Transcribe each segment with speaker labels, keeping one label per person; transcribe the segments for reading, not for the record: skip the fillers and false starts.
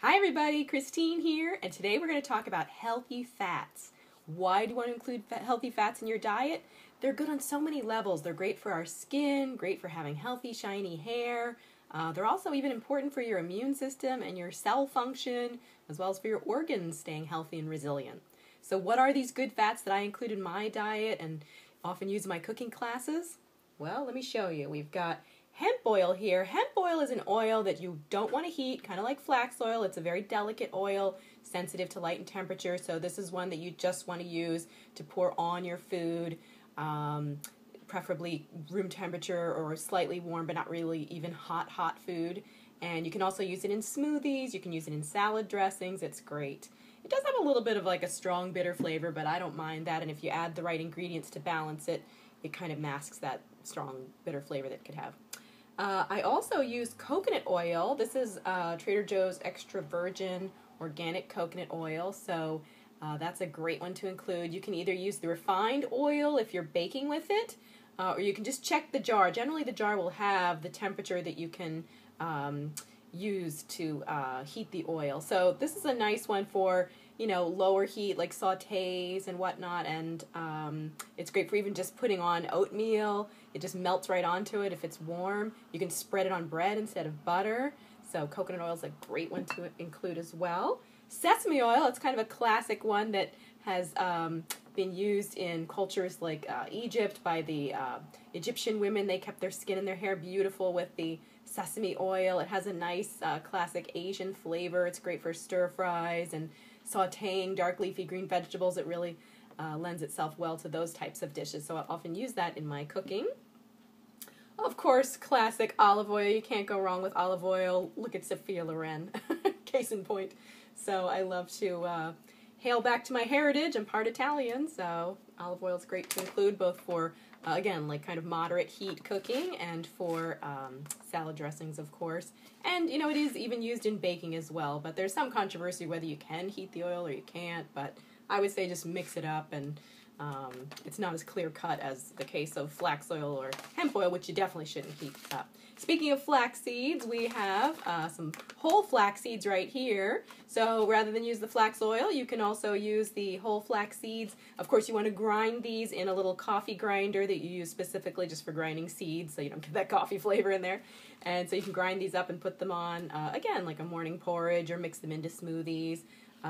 Speaker 1: Hi everybody, Christine here, and today we're going to talk about healthy fats. Why do you want to include healthy fats in your diet? They're good on so many levels. They're great for our skin, great for having healthy, shiny hair. They're also even important for your immune system and your cell function, as well as for your organs staying healthy and resilient. So what are these good fats that I include in my diet and often use in my cooking classes? Well, let me show you. We've got hemp oil here. Hemp oil is an oil that you don't want to heat, kind of like flax oil. It's a very delicate oil, sensitive to light and temperature, so this is one that you just want to use to pour on your food, preferably room temperature or slightly warm, but not really even hot food. And you can also use it in smoothies, you can use it in salad dressings. It's great. It does have a little bit of like a strong bitter flavor, but I don't mind that, and if you add the right ingredients to balance it, it kind of masks that strong bitter flavor that it could have. I also use coconut oil. This is Trader Joe's extra virgin organic coconut oil, so that's a great one to include. You can either use the refined oil if you're baking with it, or you can just check the jar. Generally the jar will have the temperature that you can use to heat the oil. So this is a nice one for, you know, lower heat like sautés and whatnot, and it's great for even just putting on oatmeal. It just melts right onto it if it's warm. You can spread it on bread instead of butter. So coconut oil is a great one to include as well. Sesame oil, it's kind of a classic one that has been used in cultures like Egypt by the Egyptian women. They kept their skin and their hair beautiful with the sesame oil. It has a nice classic Asian flavor. It's great for stir fries and sautéing dark leafy green vegetables. It really lends itself well to those types of dishes, so I often use that in my cooking. Of course, classic olive oil. You can't go wrong with olive oil. Look at Sophia Loren, case in point. So I love to hail back to my heritage. I'm part Italian, so olive oil is great to include both for, again, like kind of moderate heat cooking and for salad dressings, of course. And, you know, it is even used in baking as well, but there's some controversy whether you can heat the oil or you can't, but I would say just mix it up, and it's not as clear-cut as the case of flax oil or hemp oil, which you definitely shouldn't heat up. Speaking of flax seeds, we have some whole flax seeds right here. So rather than use the flax oil, you can also use the whole flax seeds. Of course, you want to grind these in a little coffee grinder that you use specifically just for grinding seeds, so you don't get that coffee flavor in there. And so you can grind these up and put them on, again, like a morning porridge, or mix them into smoothies.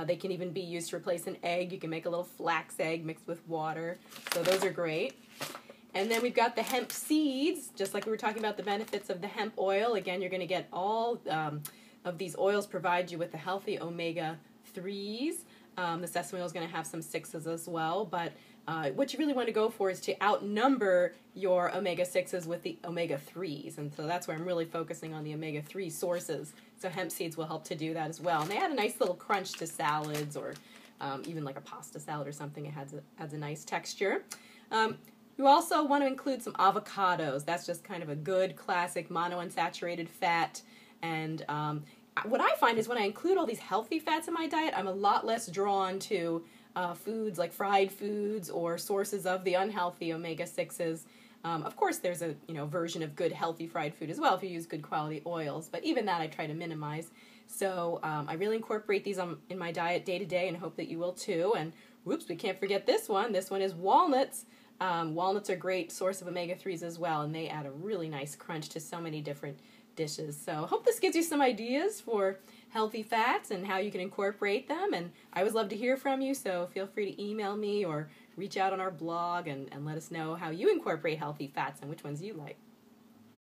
Speaker 1: They can even be used to replace an egg. You can make a little flax egg mixed with water. So those are great. And then we've got the hemp seeds, just like we were talking about the benefits of the hemp oil. Again, you're going to get all of these oils provide you with the healthy omega-3s. The sesame oil is going to have some 6s as well, but what you really want to go for is to outnumber your omega-6s with the omega-3s, and so that's where I'm really focusing on the omega-3 sources. So hemp seeds will help to do that as well, and they add a nice little crunch to salads, or even like a pasta salad or something. It adds a nice texture. You also want to include some avocados. That's just kind of a good classic monounsaturated fat, and what I find is when I include all these healthy fats in my diet, I'm a lot less drawn to foods like fried foods or sources of the unhealthy omega-6s. Of course, there's a version of good healthy fried food as well if you use good quality oils, but even that I try to minimize. So I really incorporate these in my diet day to day, and hope that you will too. And whoops, we can't forget this one. This one is walnuts. Walnuts are a great source of omega-3s as well, and they add a really nice crunch to so many different dishes. So hope this gives you some ideas for healthy fats and how you can incorporate them. And I always love to hear from you, so feel free to email me or reach out on our blog and let us know how you incorporate healthy fats and which ones you like.